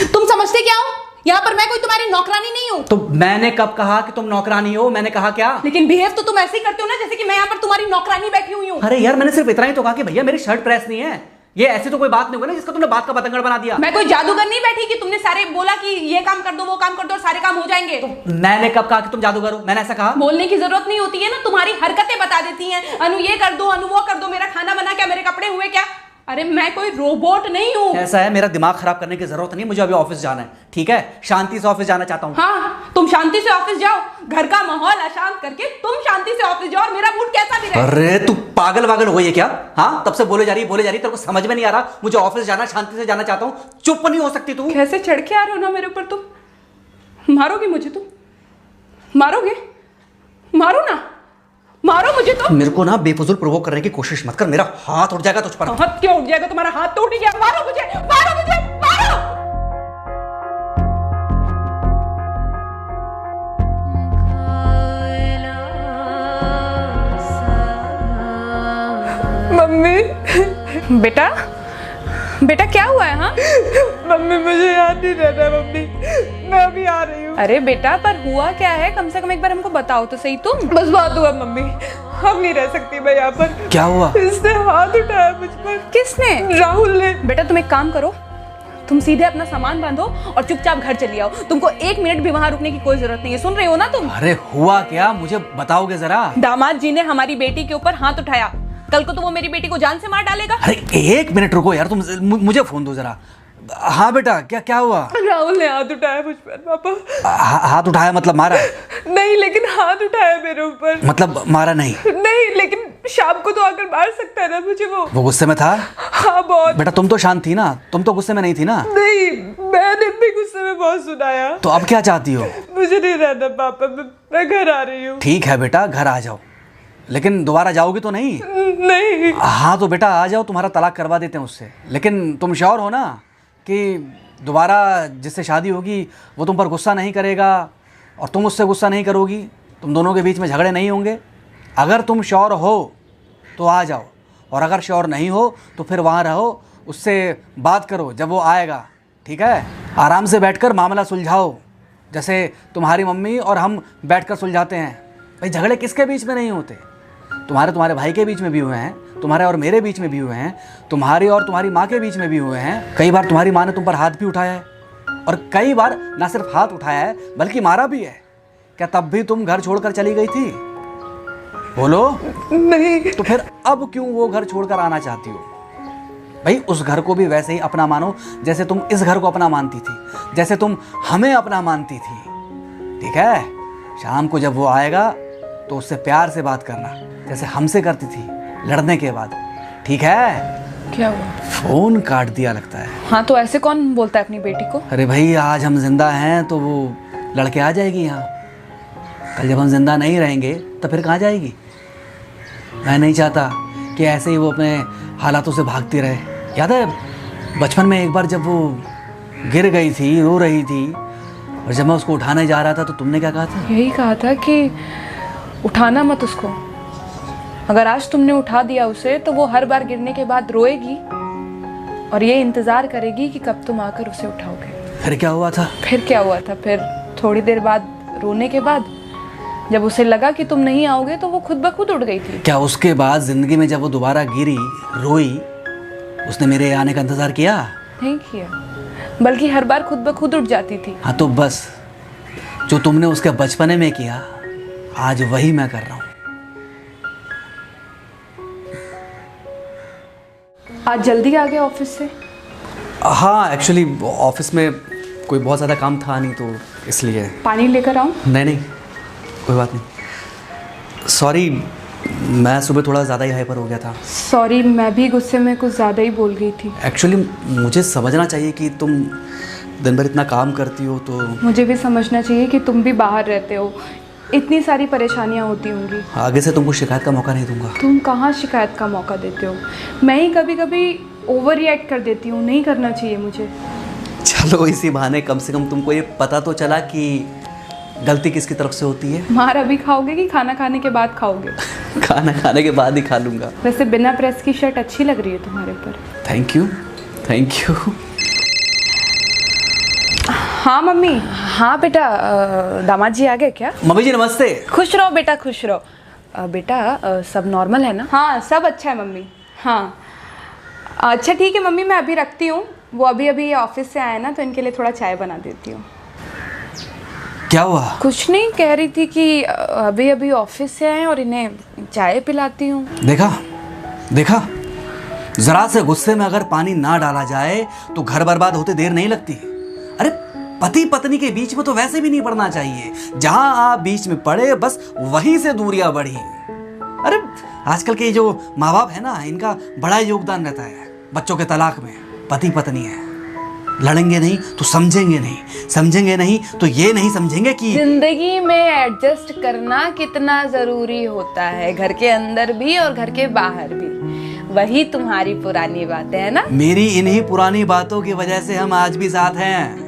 तुम समझते क्या हो? यहाँ पर मैं कोई तुम्हारी नौकरानी नहीं हूँ। तो मैंने कब कहा कि तुम नौकरानी हो? मैंने कहा क्या? लेकिन बिहेव तो तुम ऐसे ही करते हो ना जैसे कि मैं यहाँ पर तुम्हारी नौकरानी बैठी हुई हूँ। अरे यार मैंने सिर्फ इतना ही तो कहा कि भैया मेरी शर्ट प्रेस नहीं है। ये ऐसी तो कोई बात नहीं हुई ना जिसका तुमने बात का पतंगड़ बना दिया। मैं कोई जादूगर नहीं बैठी कि तुमने सारे बोला कि ये काम कर दो वो काम कर दो और सारे काम हो जाएंगे। मैंने कब कहा कि तुम जादूगर हो? मैंने ऐसा कहा? बोलने की जरूरत नहीं होती है ना, तुम्हारी हरकतें बता देती हैं। अनु ये कर दो, अनु वो कर दो, मेरा खाना बना क्या, मेरे कपड़े हुए क्या। अरे मैं कोई रोबोट नहीं हूँ। ऐसा है, मेरा दिमाग खराब करने की जरूरत नहीं, मुझे अभी ऑफिस जाना है। ठीक है, शांति से ऑफिस जाना चाहता हूँ। हाँ तुम शांति से ऑफिस जाओ, घर का माहौल अशांत करके तुम शांति से ऑफिस जाओ और मेरा मूड कैसा भी रहे। अरे तू पागल वागल हो गई है क्या? हाँ तब से बोले जा रही तेरे को समझ में नहीं आ रहा? मुझे ऑफिस जाना, शांति से जाना चाहता हूँ। चुप नहीं हो सकती तू? कैसे चढ़ के आ रहे हो ना मेरे ऊपर तुम। मारोगे मुझे? तुम मारोगे? मारो ना, मारो मुझे। तो मेरे को ना बेफजूल प्रोवोक करने की कोशिश मत कर, मेरा हाथ उठ जाएगा तुझ पर। हाथ क्यों उठ जाएगा? तुम्हारा हाथ तो उठ गया। मारो मुझे, मारो मुझे, मारो। मम्मी। बेटा बेटा क्या हुआ है? हाँ मम्मी मुझे याद नहीं रहता मम्मी, मैं अभी आ रही हूँ। अरे बेटा पर हुआ क्या है? कम से कम एक बार हमको बताओ तो सही। तुम बस बात हुआ मम्मी, अब नहीं रह सकती मैं यहाँ पर। क्या हुआ? इसने हाथ उठाया मुझ पर। किसने? राहुल ने। बेटा तुम एक काम करो, तुम सीधे अपना सामान बांधो और चुपचाप घर चली आओ। तुमको एक मिनट भी वहां रुकने की कोई जरूरत नहीं है। सुन रहे हो ना तुम? अरे हुआ क्या, मुझे बताओगे जरा? दामाद जी ने हमारी बेटी के ऊपर हाथ उठाया। कल को तो वो मेरी बेटी को जान से मार डालेगा। अरे एक मिनट रुको यार, तुम मुझे फोन दो जरा। हाँ बेटा क्या हुआ? राहुल ने हाथ उठाया मुझ पर पापा। हाथ उठाया मतलब मारा? नहीं लेकिन हाथ उठाया मेरे ऊपर। मतलब मारा नहीं? नहीं लेकिन शाम को तो आकर मार सकता है ना मुझे वो गुस्से में था? हाँ बहुत। बेटा तुम तो शांत थी ना, तुम तो गुस्से में नहीं थी ना? नहीं मैंने भी गुस्से में बहुत सुनाया। तो अब क्या चाहती हो? मुझे नहीं रहना पापा, मैं घर आ रही हूँ। ठीक है बेटा घर आ जाओ, लेकिन दोबारा जाओगी तो नहीं? नहीं। हाँ तो बेटा आ जाओ, तुम्हारा तलाक करवा देते हैं उससे। लेकिन तुम श्योर हो ना कि दोबारा जिससे शादी होगी वो तुम पर गुस्सा नहीं करेगा और तुम उससे गुस्सा नहीं करोगी, तुम दोनों के बीच में झगड़े नहीं होंगे? अगर तुम श्योर हो तो आ जाओ, और अगर श्योर नहीं हो तो फिर वहाँ रहो, उससे बात करो जब वो आएगा। ठीक है, आराम से बैठकर मामला सुलझाओ, जैसे तुम्हारी मम्मी और हम बैठकर सुलझाते हैं। भाई झगड़े किसके बीच में नहीं होते? तुम्हारे भाई के बीच में भी हुए हैं, तुम्हारे और मेरे बीच में भी हुए हैं, तुम्हारी और तुम्हारी माँ के बीच में भी हुए हैं। कई बार तुम्हारी माँ ने तुम पर हाथ भी उठाया है, और कई बार ना सिर्फ हाथ उठाया है बल्कि मारा भी है। क्या तब भी तुम घर छोड़कर चली गई थी? बोलो। नहीं। तो फिर अब क्यों वो घर छोड़कर आना चाहती हो? भाई उस घर को भी वैसे ही अपना मानो जैसे तुम इस घर को अपना मानती थी, जैसे तुम हमें अपना मानती थी। ठीक है, शाम को जब वो आएगा तो उससे प्यार से बात करना, जैसे हमसे करती थी लड़ने के बाद। ठीक है? क्या हुआ? फोन काट दिया लगता है। हाँ तो ऐसे कौन बोलता है अपनी बेटी को? अरे भाई आज हम जिंदा हैं तो वो लड़के आ जाएगी यहाँ, कल जब हम जिंदा नहीं रहेंगे तो फिर कहाँ जाएगी? मैं नहीं चाहता कि ऐसे ही वो अपने हालातों से भागती रहे। याद है बचपन में एक बार जब वो गिर गई थी, रो रही थी, और जब मैं उसको उठाने जा रहा था तो तुमने क्या कहा था? यही कहा था कि उठाना मत उसको। अगर आज तुमने उठा दिया उसे तो वो हर बार गिरने के बाद रोएगी और ये इंतजार करेगी कि कब तुम आकर उसे उठाओगे। फिर क्या हुआ था? फिर क्या हुआ था? फिर थोड़ी देर बाद रोने के बाद जब उसे लगा कि तुम नहीं आओगे तो वो खुद ब खुद उठ गई थी। क्या उसके बाद जिंदगी में जब वो दोबारा गिरी, रोई, उसने मेरे आने का इंतजार किया? नहीं किया, बल्कि हर बार खुद ब खुद उठ जाती थी। हाँ तो बस जो तुमने उसके बचपने में किया आज वही मैं कर रहा हूँ। आज जल्दी आ गए ऑफिस से? हाँ एक्चुअली ऑफिस में कोई बहुत ज़्यादा काम था नहीं तो इसलिए। पानी लेकर आऊँ? नहीं कोई बात नहीं, सॉरी मैं सुबह थोड़ा ज़्यादा ही हाइपर हो गया था। सॉरी, मैं भी गुस्से में कुछ ज़्यादा ही बोल गई थी। एक्चुअली मुझे समझना चाहिए कि तुम दिन भर इतना काम करती हो तो मुझे भी समझना चाहिए कि तुम भी बाहर रहते हो, इतनी सारी परेशानियां होती होंगी। आगे से तुमको शिकायत का मौका नहीं दूंगा। तुम कहाँ शिकायत का मौका देते हो? मैं ही कभी कभी ओवर रिएक्ट कर देती हूँ, नहीं करना चाहिए मुझे। चलो इसी बहाने कम से कम तुमको ये पता तो चला कि गलती किसकी तरफ से होती है। मार अभी खाओगे कि खाना खाने के बाद खाओगे? खाना खाने के बाद ही खा लूँगा। वैसे बिना प्रेस की शर्ट अच्छी लग रही है तुम्हारे पर। Thank you. हाँ मम्मी। हाँ बेटा, दामाद जी आ गए क्या? मम्मी जी नमस्ते। खुश रहो बेटा, खुश रहो। बेटा सब नॉर्मल है ना? हाँ सब अच्छा है मम्मी। हाँ अच्छा ठीक है मम्मी, मैं अभी रखती हूँ। वो अभी अभी ऑफिस से आए ना, तो इनके लिए थोड़ा चाय बना देती हूँ। क्या हुआ? कुछ नहीं, कह रही थी कि अभी अभी ऑफिस से आए और इन्हें चाय पिलाती हूँ। देखा देखा, जरा से गुस्से में अगर पानी ना डाला जाए तो घर बर्बाद होते देर नहीं लगती। अरे पति पत्नी के बीच में तो वैसे भी नहीं पड़ना चाहिए। जहां आप बीच में पड़े बस वहीं से दूरियां बढ़ी। अरे आजकल के जो माँ बाप है ना, इनका बड़ा योगदान रहता है बच्चों के तलाक में। पति पत्नी है, लड़ेंगे नहीं तो समझेंगे नहीं, समझेंगे नहीं तो ये नहीं समझेंगे कि जिंदगी में एडजस्ट करना कितना जरूरी होता है, घर के अंदर भी और घर के बाहर भी। वही तुम्हारी पुरानी बातें है ना। मेरी इन्हीं पुरानी बातों की वजह से हम आज भी साथ हैं।